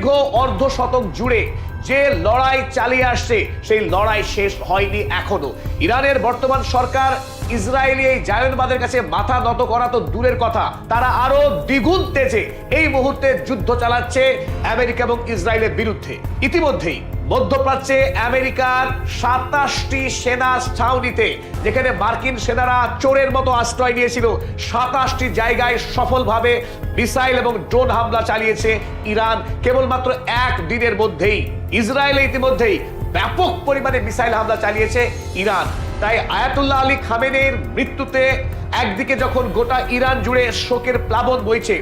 দীর্ঘ অর্ধ শতক জুড়ে যে লড়াই চালিয়ে আসছে সেই লড়াই শেষ হয়নি এখনো। ইরানের বর্তমান সরকার ইসরায়েলি এই জায়নবাদের কাছে মাথা নত করা তো দূরের কথা, তারা আরো দ্বিগুণ তেজে এই মুহূর্তে যুদ্ধ চালাচ্ছে আমেরিকা এবং ইসরায়েলের বিরুদ্ধে। ইতিমধ্যেই মধ্যপ্রাচ্যে আমেরিকার 27টি সেনা ছাউনিতে, যেখানে মার্কিন সেনারা চোরের মতো আশ্রয় নিয়েছিল, 27টি জায়গায় সফলভাবে মিসাইল এবং ড্রোন হামলা চালিয়েছে ইরান কেবলমাত্র একদিনের মধ্যেই। ইসরায়েলে ইতিমধ্যেই ব্যাপক পরিমাণে মিসাইল হামলা চালিয়েছে ইরান। তাই আয়াতুল্লাহ আলী খামেনেইর মৃত্যুতে একদিকে যখন গোটা ইরান জুড়ে শোকের প্লাবন বইছে,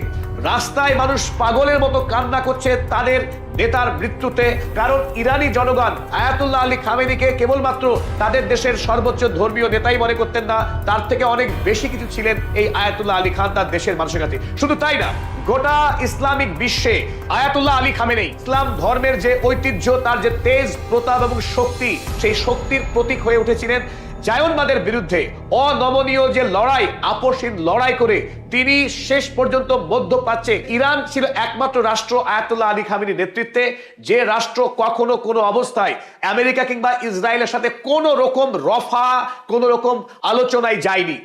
রাস্তায় মানুষ পাগলের মতো কান্না করছে তাদের নেতার মৃত্যুতে, কারণ ইরানি জনগণ আয়াতুল্লাহ আলী খামেনিকে কেবলমাত্র তাদের দেশের সর্বোচ্চ ধর্মীয় নেতাই মনে করতেন না, তার থেকে অনেক বেশি কিছু ছিলেন এই আয়াতুল্লাহ আলী খান তার দেশের মানুষের কাছে। শুধু তাই না, গোটা ইসলামিক বিশ্বে আয়াতুল্লাহ আলী খামেনেই ইসলাম ধর্মের যে ঐতিহ্য, তার যে তেজ, প্রতাপ এবং শক্তি, সেই শক্তির প্রতীক হয়ে উঠেছিলেন। জায়নবাদের বিরুদ্ধে অনমনীয় যে লড়াই, আপোষহীন লড়াই করে তিনি শেষ পর্যন্ত মধ্যপ্রাচ্যে, ইরান ছিল একমাত্র রাষ্ট্র আয়াতুল্লাহ আলী খামেনির নেতৃত্বে যে রাষ্ট্র কখনো কোনো অবস্থায় আমেরিকা কিংবা ইসরায়েলের সাথে কোনো রকম রফা, কোনো রকম আলোচনায় যায়নি।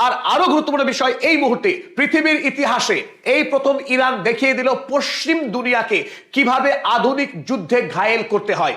আর আরো গুরুত্বপূর্ণ বিষয়, এই মুহূর্তে পৃথিবীর ইতিহাসে এই প্রথম ইরান দেখিয়ে দিল পশ্চিম দুনিয়াকে কিভাবে আধুনিক যুদ্ধে ঘায়েল করতে হয়।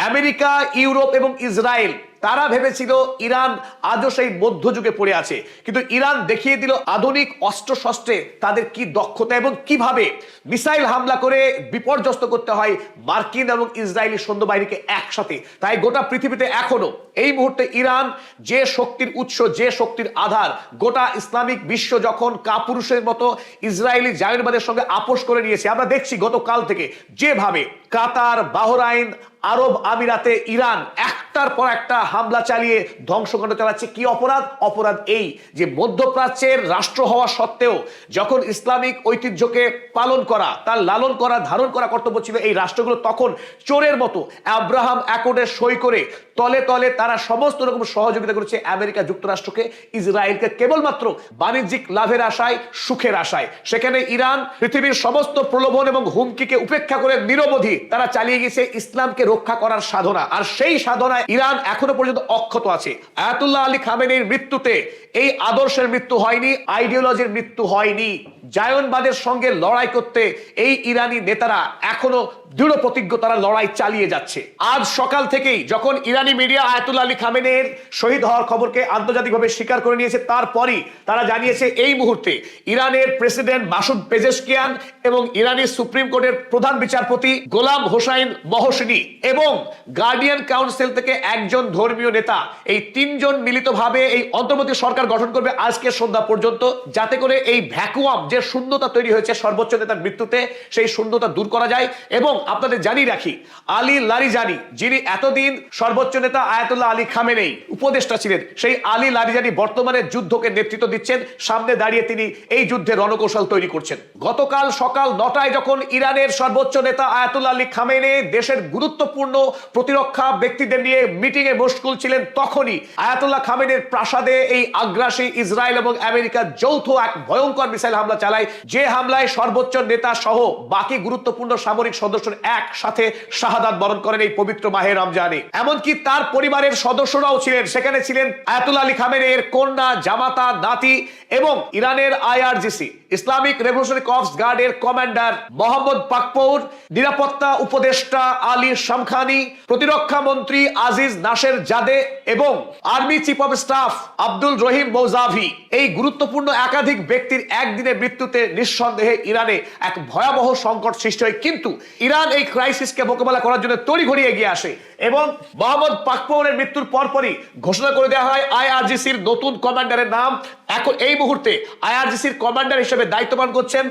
আমেরিকা, ইউরোপ এবং ইসরায়েল তারা ভেবেছিল ইরান আজও সেই মধ্যযুগে পড়ে আছে, কিন্তু ইরান দেখিয়ে দিল আধুনিক অস্ত্র শস্ত্রে তাদের কি দক্ষতা এবং কিভাবে মিসাইল হামলা করে বিপর্যস্ত করতে হয় মার্কিন এবং ইসরায়েলি সৈন্যবাহিনীকে একসাথে। তাই গোটা পৃথিবীতে এখনো এই মুহূর্তে ইরান যে শক্তির উৎস, যে শক্তির আধার, গোটা ইসলামিক বিশ্ব যখন কাপুরুষের মতো ইসরায়েলি জায়নবাদের সঙ্গে আপোষ করে নিয়েছে। আমরা দেখছি গতকাল থেকে যেভাবে কাতার, বাহরাইন, আরব আমিরাতে ইরান একটার পর একটা হামলা চালিয়ে ধ্বংসকাণ্ড চালাচ্ছে। কি অপরাধ? অপরাধ এই যে মধ্যপ্রাচ্যের রাষ্ট্র হওয়া সত্ত্বেও যখন ইসলামিক ঐতিহ্যকে পালন করা, তার লালন করা, ধারণ করা কর্তব্য ছিল এই রাষ্ট্রগুলো, তখন চোরের মতো আব্রাহাম অ্যাকর্ডে সই করে তলে তলে তারা সমস্ত রকম সহযোগিতা করেছে আমেরিকা যুক্তরাষ্ট্রকে, ইসরায়েলকে, কেবলমাত্র বাণিজ্যিক লাভের আশায়, সুখের আশায়। সেখানে ইরান পৃথিবীর সমস্ত প্রলোভন এবং হুমকিকে উপেক্ষা করে নিরবধি তারা চালিয়ে গেছে ইসলামকে রক্ষা করার সাধনা। আর সেই সাধনায় ইরান এখনো পর্যন্ত অক্ষত আছে। আয়াতুল্লাহ আলী খামেনির মৃত্যুতে এই আদর্শের মৃত্যু হয়নি, আইডিওলজির মৃত্যু হয়নি। জায়নবাদের সঙ্গে লড়াই করতে এই ইরানি নেতারা এখনো দৃঢ় প্রতিজ্ঞ, তারা লড়াই চালিয়ে যাচ্ছে। আজ সকাল থেকেই যখন ইরানি মিডিয়া আয়াতুল্লাহ আলী খামেনির শহীদ হওয়ার খবরকে আন্তর্জাতিকভাবে স্বীকার করে নিয়েছে, তারপরই তারা জানিয়েছে এই মুহূর্তে ইরানের প্রেসিডেন্ট মাসুদ পেজেশকিয়ান এবং ইরানি সুপ্রিম কোর্টের প্রধান বিচারপতি গোলাম হোসাইন মহসিনী এবং গার্ডিয়ান কাউন্সিল থেকে একজন ধর্মীয় নেতা, এই তিনজন মিলিতভাবে এই অন্তর্বর্তী সরকার গঠন করবে আজকে সন্ধ্যা পর্যন্ত, যাতে করে এই ভ্যাকুয়াম, যে শূন্যতা তৈরি হয়েছে সর্বোচ্চ নেতার মৃত্যুতে, সেই শূন্যতা দূর করা যায়। এবং আপনাদের জানিয়ে রাখি, আলী লারিজানি, যিনি এতদিন সর্বোচ্চ নেতা আয়াতুল্লাহ আলী খামেনেই উপদেষ্টা ছিলেন, সেই আলী লারিজানি বর্তমানে যুদ্ধকে নেতৃত্ব দিচ্ছেন। সামনে দাঁড়িয়ে তিনি এই যুদ্ধে রণকৌশল তৈরি করছেন। গতকাল সকাল 9টায় যখন ইরানের সর্বোচ্চ নেতা আয়াতুল্লাহ আলী খামেনেই দেশের গুরুত্বপূর্ণ প্রতিরক্ষা ব্যক্তিদের নিয়ে মিটিং এ মশগুল ছিলেন, তখনই আয়াতুল্লাহ খামেনির প্রাসাদে এই আগ্রাসী ইসরায়েল এবং আমেরিকা যৌথ এক ভয়ঙ্কর মিসাইল হামলা চালায়, যে হামলায় সর্বোচ্চ নেতা সহ বাকি গুরুত্বপূর্ণ সামরিক সদস্য একসাথে শাহাদাত বরণ করেন এই পবিত্র মাহে রমজানে। এমনকি তার পরিবারের সদস্যরাও ছিলেন, সেখানে ছিলেন আয়াতুল্লাহ আলী খামেনির কন্যা, জামাতা, নাতি এবং ইরানের আইআরজিসি ইসলামিক রেভলিউশনারি কর্পস গার্ডের কমান্ডার মোহাম্মদ পাকপৌর, নিরাপত্তা উপদেষ্টা আলী শামখানি, প্রতিরক্ষা মন্ত্রী আজিজ নাসের জাদে এবং army chief of staff Abdul Rahim Mousavi. এই গুরুত্বপূর্ণ একাধিক ব্যক্তির একদিনের মৃত্যুতে নিঃসন্দেহে ইরানে এক ভয়াবহ সংকট সৃষ্টি হয়। কিন্তু ইরান এই ক্রাইসিসকে মোকাবেলা করার জন্য তড়িঘড়ি এগিয়ে আসে এবং মোহাম্মদ পাকপৌরের মৃত্যুর পরপরই ঘোষণা করে দেওয়া হয় আইআরজিসির নতুন কমান্ডারের নাম। এখন এই মুহূর্তে আইআরজিসির কমান্ডার হিসেবে দায়িত্ব পালন করছেন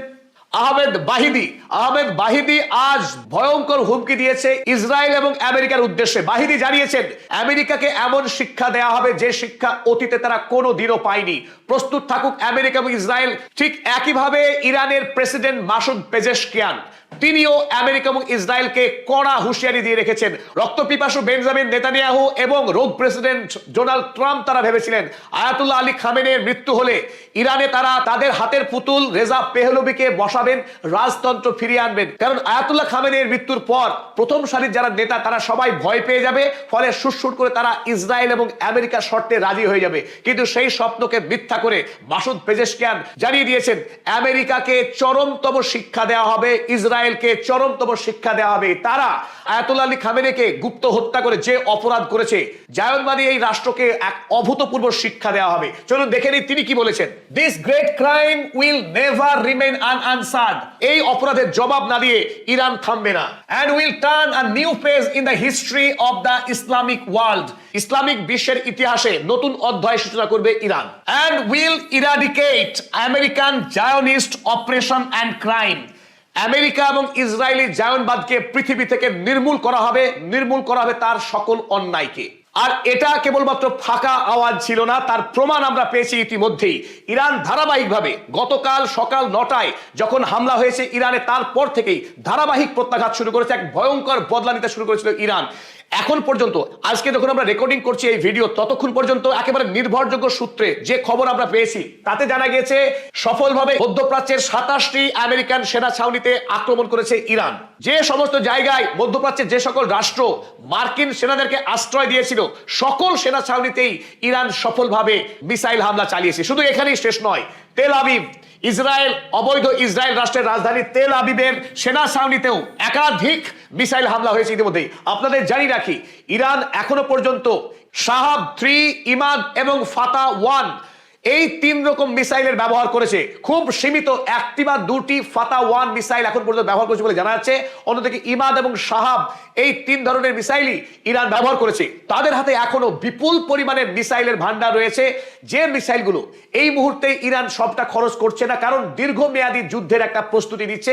আহমেদ বাহিদি। আহমেদ বাহিদি আজ ভয়ঙ্কর হুমকি দিয়েছে ইসরায়েল এবং আমেরিকার উদ্দেশ্যে। বাহিদি জানিয়েছেন আমেরিকাকে এমন শিক্ষা দেওয়া হবে যে শিক্ষা অতীতে তারা কোনো দিনও পায়নি। প্রস্তুত থাকুক আমেরিকা এবং ইসরায়েল। ঠিক একইভাবে ইরানের প্রেসিডেন্ট মাসুদ পেজেশকিয়ান তিনিও আমেরিকা এবং ইসরায়েলকে কড়া হুঁশিয়ারি দিয়ে রেখেছেন। রক্তপিপাসু বেঞ্জামিন নেতানিয়াহু এবং রোগ প্রেসিডেন্ট ডোনাল্ড ট্রাম্প তারা ভেবেছিলেন আয়াতুল্লাহ আলী খামেনের মৃত্যু হলে ইরানে তারা তাদের হাতের পুতুল রেজা পেহলভিকে বসাবেন, রাজতন্ত্র ফিরিয়ে আনবেন। কারণ আয়াতুল্লাহ খামেনের মৃত্যুর পর প্রথম সারির যারা নেতা তারা সবাই ভয় পেয়ে যাবে, ফলে সুরসুর করে তারা ইসরায়েল এবং আমেরিকার শর্তে রাজি হয়ে যাবে। কিন্তু সেই স্বপ্নকে মিথ্যা করে মাসুদ পেজেশকিয়ান জানিয়ে দিয়েছেন আমেরিকাকে চরমতম শিক্ষা দেওয়া হবে, ইসরায়েলকে চরমতম শিক্ষা দেওয়া হবে। তারা আয়াতুল্লাহ আলী খামেনেকে গুপ্ত হত্যা করে যে অপরাধ করেছে, জায়নবাদী এই রাষ্ট্রকে এক অভূতপূর্ব শিক্ষা দেওয়া হবে। চলুন দেখে নিই তিনি কি বলেছেন। This great crime will never remain unanswered. এই অপরাধের জবাব না দিয়ে ইরান থামবে না। And will turn a new page in the history of the Islamic world. Islamic বিশ্বের ইতিহাসে নতুন অধ্যায় সূচনা করবে Iran. And will eradicate American Zionist operation and crime. America এবং ইসরায়েলি জায়নবাদকে পৃথিবী থেকে নির্মূল করা হবে তার সকল অন্যায়কে। আর এটা কেবলমাত্র ফাঁকা আওয়াজ ছিল না, তার প্রমাণ আমরা পেয়েছি ইতিমধ্যেই। ইরান ধারাবাহিকভাবে গতকাল সকাল 9টায় যখন হামলা হয়েছে ইরানে, তারপর থেকেই ধারাবাহিক প্রত্যাঘাত শুরু করেছে, এক ভয়ঙ্কর বদলা নিতে শুরু করেছিল ইরান। এখন পর্যন্ত আজকে যখন আমরা রেকর্ডিং করছি এই ভিডিও, ততক্ষণ পর্যন্ত একেবারে নির্ভরযোগ্য সূত্রে যে খবর আমরা পেয়েছি তাতে জানা গিয়েছে সফলভাবে মধ্যপ্রাচ্যের 27টি আমেরিকান সেনা ছাউনিতে আক্রমণ করেছে ইরান। যে সমস্ত জায়গায় মধ্যপ্রাচ্যের যে সকল রাষ্ট্র মার্কিন সেনাদেরকে আশ্রয় দিয়েছিল, সকল সেনা ছাউনিতেই ইরান সফলভাবে মিসাইল হামলা চালিয়েছে। শুধু এখানেই শেষ নয়, তেল আবিব, ইসরায়েল, অবৈধ ইসরায়েল রাষ্ট্রের রাজধানী তেল আবিবের সেনা ছাউনিতেও একাধিক মিসাইল হামলা হয়েছে ইতিমধ্যেই। আপনাদের জানি রাখি, ইরান এখনো পর্যন্ত শাহাব 3, ইমাদ এবং ফাতা 1 এই 3 রকম মিসাইলের ব্যবহার করেছে। খুব সীমিত 1টি বা 2টি ফাতা 1 মিসাইল এখন পর্যন্ত ব্যবহার করেছে বলে জানা যাচ্ছে। অন্যদিকে ইমাদ এবং শাহাব এই 3 ধরনের মিসাইলই ইরান ব্যবহার করেছে। তাদের হাতে এখনো বিপুল পরিমাণের মিসাইলের ভান্ডার রয়েছে, যে মিসাইলগুলো এই মুহূর্তে ইরান সবটা খরচ করছে না, কারণ দীর্ঘমেয়াদী যুদ্ধের একটা প্রস্তুতি নিচ্ছে।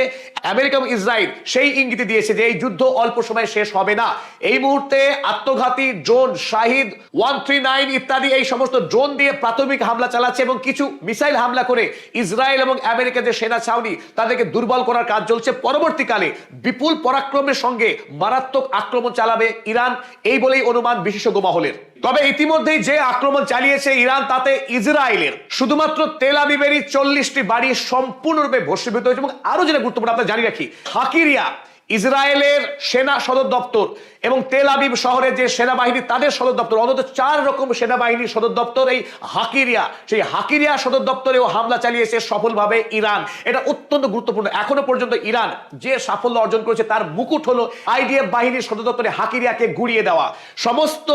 আমেরিকা এবং ইসরায়েল সেই ইঙ্গিত দিয়েছে যে এই যুদ্ধ অল্প সময়ে শেষ হবে না। এই মুহূর্তে আত্মঘাতী ড্রোন শাহিদ 139 ইত্যাদি এই সমস্ত ড্রোন দিয়ে প্রাথমিক হামলা চালাচ্ছে এবং কিছু মিসাইল হামলা করে ইসরায়েল এবং আমেরিকার যে সেনা ছাউনি তাদেরকে দুর্বল করার কাজ চলছে। পরবর্তীকালে বিপুল পরাক্রমের সঙ্গে মারাত্মক আক্রমণ চালাবে ইরান, এই বলেই অনুমান বিশেষজ্ঞ মহলের। তবে ইতিমধ্যেই যে আক্রমণ চালিয়েছে ইরান, তাতে ইসরায়েলের শুধুমাত্র তেল আবিবেরই 40টি বাড়ি সম্পূর্ণরূপে ভস্মীভূত হয়েছে। এবং আরো যেটা গুরুত্বপূর্ণ আপনারা জানি রাখি, হাকিরিয়া ইসরায়েলের সেনা সদর দপ্তর এবং তেল আবিব শহরের যে সেনাবাহিনী তাদের সদর দপ্তর, অন্তত 4 রকম সেনাবাহিনীর সদর দপ্তর এই হাকিরিয়া, সেই হাকিরিয়া সদর দপ্তরেও হামলা চালিয়েছে সফলভাবে ইরান। এটা অত্যন্ত গুরুত্বপূর্ণ। এখনো পর্যন্ত ইরান যে সাফল্য অর্জন করেছে তার মুকুট হলো আইডিএফ বাহিনীর সদর দপ্তরে হাকিরিয়াকে গুড়িয়ে দেওয়া। সমস্ত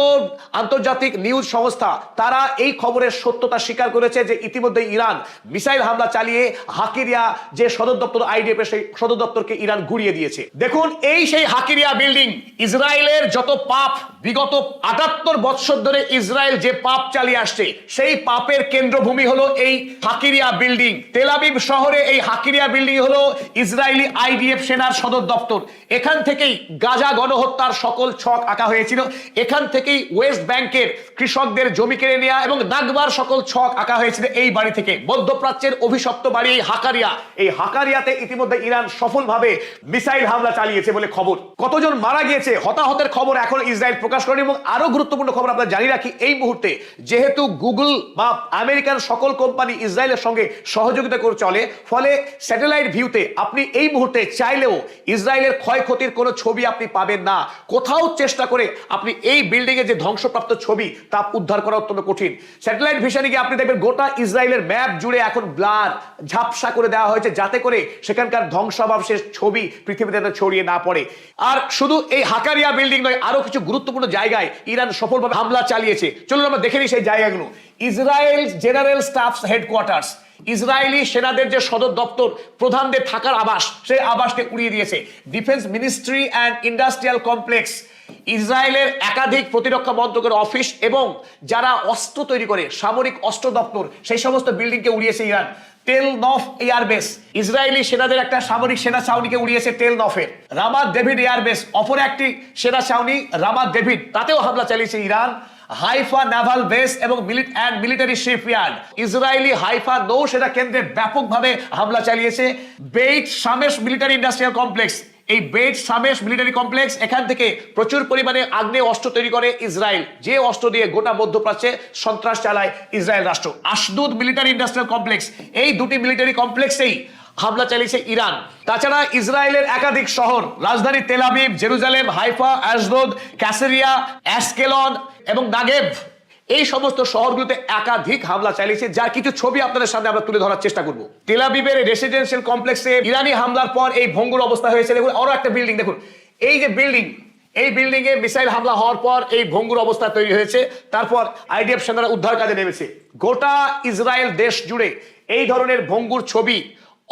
আন্তর্জাতিক নিউজ সংস্থা তারা এই খবরের সত্যতা স্বীকার করেছে যে ইতিমধ্যে ইরান মিসাইল হামলা চালিয়ে হাকিরিয়া যে সদর দপ্তর আইডিএফ এর সেই সদর দপ্তরকে ইরান গুড়িয়ে দিয়েছে। দেখুন, এই সেই হাকিরিয়া বিল্ডিং, ইসরায়েলের যত পাপ, বিগত 78 বছর ধরে ইসরায়েল যে পাপ চালিয়ে আসছে, সেই পাপের কেন্দ্রভূমি হলো এই হাকিরিয়া বিল্ডিং। তেল আবিব শহরে এই হাকিরিয়া বিল্ডিং হলো ইসরায়েলি আইডিএফ সেনার সদর দপ্তর। এখান থেকেই গাজা গণহত্যার সকল ছক আঁকা হয়েছিল। এখান থেকেই ওয়েস্ট ব্যাংকের কৃষকদের জমি কেড়ে নেওয়া এবং নাগবার সকল ছক আঁকা হয়েছিল এই বাড়ি থেকে। মধ্যপ্রাচ্যের অভিশপ্ত বাড়ি এই হাকারিয়া, এই হাকারিয়াতে ইতিমধ্যে ইরান সফলভাবে মিসাইল হামলা চালিয়েছে বলে খবর। কতজন মারা গিয়েছে, হতাহতের খবর এখন ইসরায়েল প্রকাশ করেনি। এবং আরো গুরুত্বপূর্ণ খবর আপনারা জানি রাখি, এই মুহূর্তে যেহেতু গুগল বা আমেরিকান সকল কোম্পানি ইসরায়েলের সঙ্গে সহযোগিতা করে চলে, ফলে স্যাটেলাইট ভিউতে আপনি এই মুহূর্তে চাইলেও ইসরায়েলের ক্ষয়ক্ষতির কোনো ছবি আপনি পাবেন না। কোথাও চেষ্টা করে আপনি এই বিল্ডিং এর যে ধ্বংসপ্রাপ্ত ছবি তা উদ্ধার করা অত্যন্ত কঠিন। স্যাটেলাইট ভিশনে গিয়ে আপনি দেখবেন গোটা ইসরায়েলের ম্যাপ জুড়ে এখন ব্লার ঝাপসা করে দেওয়া হয়েছে, যাতে করে সেখানকার ধ্বংসাবশেষ ছবি পৃথিবীতে ছড়িয়ে না পড়ে। আর শুধু এই হাকারিয়া বিল্ডিং নয়, আরো কিছু গুরুত্বপূর্ণ জায়গায় ইরান সফলভাবে হামলা চালিয়েছে। চলুন আমরা দেখে নিই সেই জায়গাগুলো। Israel general stuffs headquarters, Israeli সেনাদের যে সদর দপ্তর, প্রধানদের থাকার আবাস, সেই আবাসকে উড়িয়ে দিয়েছে। Defence ministry and industrial complex, ইসরায়েলের একাধিক প্রতিরক্ষা মন্ত্রকের অফিস এবং যারা অস্ত্র তৈরি করে সামরিক অস্ত্র দপ্তর, সেই সমস্ত বিল্ডিংকে উড়িয়েছে ইরান। টেল নফ এয়ারবেস, ইসরায়েলি সেনাদের একটা সামরিক সেনা ছাউনিকে উড়িয়েছে টেল নফের। রামাত ডেভিড এয়ারবেস, অপর একটি সেনা ছাউনি রামাত ডেভিড, তাতেও হামলা চালিয়েছে ইরান। হাইফা নাভাল বেস এবং মিলিটারি শিপইয়ার্ড, ইসরায়েলি হাইফা নৌ সেনা কেন্দ্রে ব্যাপকভাবে হামলা চালিয়েছে। বেইট শামেশ মিলিটারি ইন্ডাস্ট্রিয়াল কমপ্লেক্স, এই বেইট শামেশ মিলিটারি কমপ্লেক্স, এখান থেকে প্রচুর পরিমাণে আগ্নেয় অস্ত্র তৈরি করে ইসরায়েল, যে অস্ত্র দিয়ে গোটা মধ্যপ্রাচ্যে সন্ত্রাস চালায় ইসরায়েল রাষ্ট্র। আশদুদ মিলিটারি ইন্ডাস্ট্রিয়াল কমপ্লেক্স, এই দুটি মিলিটারি কমপ্লেক্সেই হামলা চালিয়েছে ইরান। তাছাড়া ইসরায়েলের একাধিক শহর, রাজধানী Tel Aviv, Jerusalem, Haifa, Ashdod, Caesarea, Ashkelon এবং নাগেভ, এই সমস্ত শহরগুলোতে একাধিক হামলা চালিয়েছে, যার কিছু ছবি আপনাদের সামনে আমরা তুলে ধরার চেষ্টা করব। তেল আবিবের রেসিডেন্সিয়াল কমপ্লেক্সে ইরানি হামলার পর এই ভঙ্গুর অবস্থা হয়েছে। দেখুন আরো একটা বিল্ডিং, দেখুন এই যে বিল্ডিং, এই বিল্ডিং এ মিসাইল হামলা হওয়ার পর এই ভঙ্গুর অবস্থা তৈরি হয়েছে। তারপর আইডিএফ সেনারা উদ্ধার কাজে নেমেছে। গোটা ইসরায়েল দেশ জুড়ে এই ধরনের ভঙ্গুর ছবি,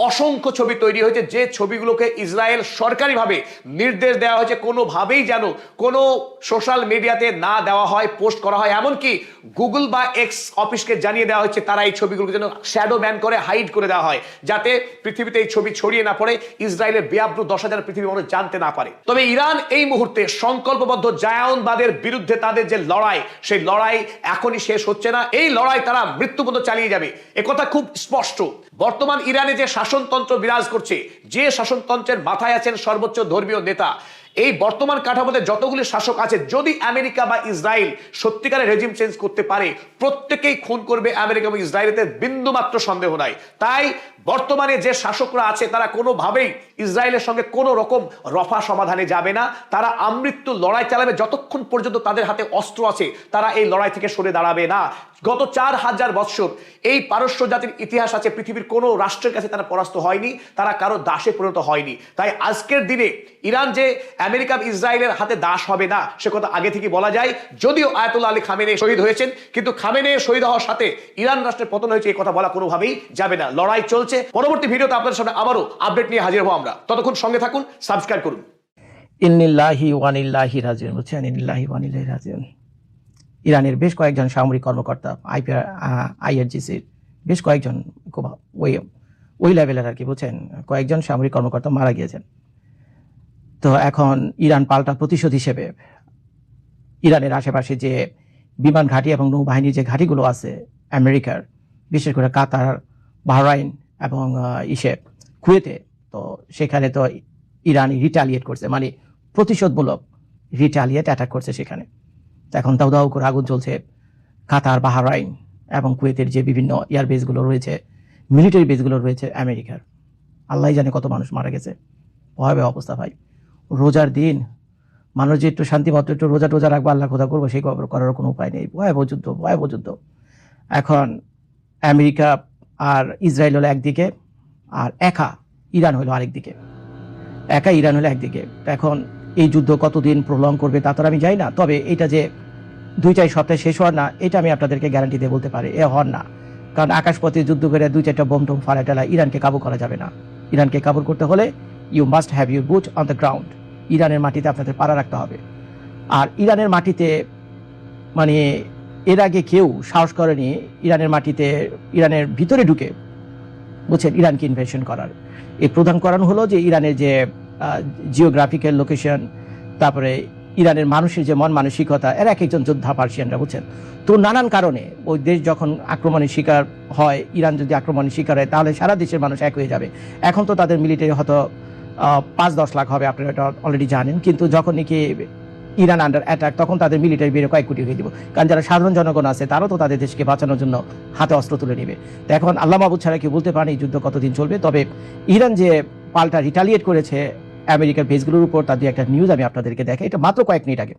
অসংখ্য ছবি তৈরি হয়েছে, যে ছবিগুলোকে ইসরায়েল সরকারিভাবে নির্দেশ দেওয়া হয়েছে কোনোভাবেই যেন কোনো সোশ্যাল মিডিয়াতে না দেওয়া হয়, পোস্ট করা হয়। এমনকি গুগল বা এক্স অফিসকে জানিয়ে দেওয়া হচ্ছে তারা এই ছবিগুলোকে যেন শ্যাডো ব্যান করে হাইড করে দেওয়া হয়, যাতে পৃথিবীতে এই ছবি ছড়িয়ে না পড়ে, ইসরায়েলের বেআব্রু দশা যেন পৃথিবীর মানুষ জানতে না পারে। তবে ইরান এই মুহূর্তে সংকল্পবদ্ধ জায়নবাদের বিরুদ্ধে তাদের যে লড়াই, সেই লড়াই এখনই শেষ হচ্ছে না। এই লড়াই তারা মৃত্যু পর্যন্ত চালিয়ে যাবে, একথা খুব স্পষ্ট। বর্তমান ইরানে যে শাসনতন্ত্র বিরাজ করছে, যে শাসনতন্ত্রের মাথায় আছেন সর্বোচ্চ ধর্মীয় নেতা, এই বর্তমান কাঠামোতে যতগুলি শাসক আছে, যদি আমেরিকা বা ইসরায়েল সত্যিকারের রেজিম চেঞ্জ করতে পারে, প্রত্যেকেই খুন করবে আমেরিকা এবং ইসরায়েলের বিন্দুমাত্র সন্দেহ নাই। তাই বর্তমানে যে শাসকরা আছে তারা কোনোভাবেই ইসরায়েলের সঙ্গে কোনো রকম রফা সমাধানে যাবে না। তারা আমৃত্যু লড়াই চালাবে, যতক্ষণ পর্যন্ত তাদের হাতে অস্ত্র আছে তারা এই লড়াই থেকে সরে দাঁড়াবে না। গত 4000 বৎসর এই পারস্য জাতির ইতিহাস আছে, পৃথিবীর কোনো রাষ্ট্রের কাছে তারা পরাস্ত হয়নি, তারা কারো দাসে পরিণত হয়নি। তাই আজকের দিনে ইরান যে আমেরিকা ইসরায়েলের হাতে দাস হবে না, সে কথা আগে থেকে বলা যায়। যদিও আয়াতুল্লাহ আলী খামেনেই শহীদ হয়েছেন, কিন্তু খামেনেই শহীদ হওয়ার সাথে ইরান রাষ্ট্রের পতন হয়েছে, এই কথা বলা কোনোভাবেই যাবে না। লড়াই চলছে। পরবর্তী ভিডিওতে আপনাদের সামনে আবারও আপডেট নিয়ে হাজির হবো আমরা। ততক্ষণ সঙ্গে থাকুন, সাবস্ক্রাইব করুন। ইন্নিল্লাহি ওয়া ইন্নাইহি রাজিউন, বুঝছেন? ইন্নিল্লাহি ওয়া ইন্নাইহি রাজিউন। ইরানের বেশ কয়েকজন সামরিক কর্মকর্তা, আইআরজিসির বেশ কয়েকজন খুব ওই লেভেলের আর কি, বুঝছেন, কয়েকজন সামরিক কর্মকর্তা মারা গিয়েছেন। তো এখন ইরান পাল্টা প্রতিশোধ হিসেবে ইরানের আশেপাশে যে বিমান ঘাঁটি এবং নৌবাহিনীর যে ঘাঁটিগুলো আছে আমেরিকার, বিশেষ করে কাতার, বাহরাইন এবং কুয়েতে, তো সেখানে তো ইরানি রিটালিয়েট করছে, মানে প্রতিশোধমূলক রিটালিয়েট অ্যাটাক করছে সেখানে। এখন দাউ দাউ করে আগুন চলছে কাতার, বাহরাইন এবং কুয়েতের যে বিভিন্ন এয়ার বেসগুলো রয়েছে, মিলিটারি বেসগুলো রয়েছে আমেরিকার। আল্লাহ জানে কত মানুষ মারা গেছে। ভয়াবহ অবস্থা ভাই। রোজার দিন মানুষ যে একটু শান্তিমতো একটু রোজা রাখবো, আল্লাহ খোদা করবো, সেই করার কোনো উপায় নেই। ভয়াবহ যুদ্ধ, ভয়াবহ যুদ্ধ। এখন আমেরিকা আর ইসরায়েল হলো একদিকে, আর একা ইরান হলো আরেকদিকে। একা ইরান হলো একদিকে। এখন এই যুদ্ধ কতদিন প্রলং করবে তা তো আমি জানি না, তবে এটা যে 2-4 সপ্তাহে শেষ হওয়ার না, এটা আমি আপনাদেরকে গ্যারান্টি দিয়ে বলতে পারি, এ হওয়ার না। কারণ আকাশপথে যুদ্ধ করে 2-4টা বোম টোম ফালা টালা ইরানকে কাবু করা যাবে না। ইরানকে কাবু করতে হলে you must have your boot on the ground. ইরানের মাটিতে আপনাদের পাড়া রাখতে হবে। আর ইরানের মাটিতে, মানে এর আগে কেউ সাহস করেনি ইরানের মাটিতে, ইরানের ভিতরে ঢুকে, বুঝছেন, ইরানকে ইনভেশন করার। এর প্রধান কারণ হলো যে ইরানের যে জিওগ্রাফিক্যাল লোকেশন, তারপরে ইরানের মানুষের যে মন মানসিকতা, এর এক একজন যোদ্ধা পার্সিয়ানরা, বুঝছেন। তো নানান কারণে ওই দেশ যখন আক্রমণের শিকার হয়, ইরান যদি আক্রমণের শিকার হয়, তাহলে সারা দেশের মানুষ এক হয়ে যাবে। এখন তো তাদের মিলিটারি হয়তো 5-10 লাখ হবে, আপনারা এটা অলরেডি জানেন। কিন্তু যখন নাকি ইরান আন্ডার অ্যাটাক, তখন তাদের মিলিটারি বেড়ে কয়েক কোটি হয়ে দিব। কারণ যারা সাধারণ জনগণ আছে তারাও তো তাদের দেশকে বাঁচানোর জন্য হাতে অস্ত্র তুলে নেবে। তো এখন আল্লাহ মাহবুদ ছাড়া কেউ বলতে পারেন এই যুদ্ধ কতদিন চলবে। তবে ইরান যে পাল্টা রিটালিয়েট করেছে আমেরিকার বেসগুলোর উপর, তার দিয়ে একটা নিউজ আমি আপনাদেরকে দেখাই, এটা মাত্র কয়েক মিনিট আগে।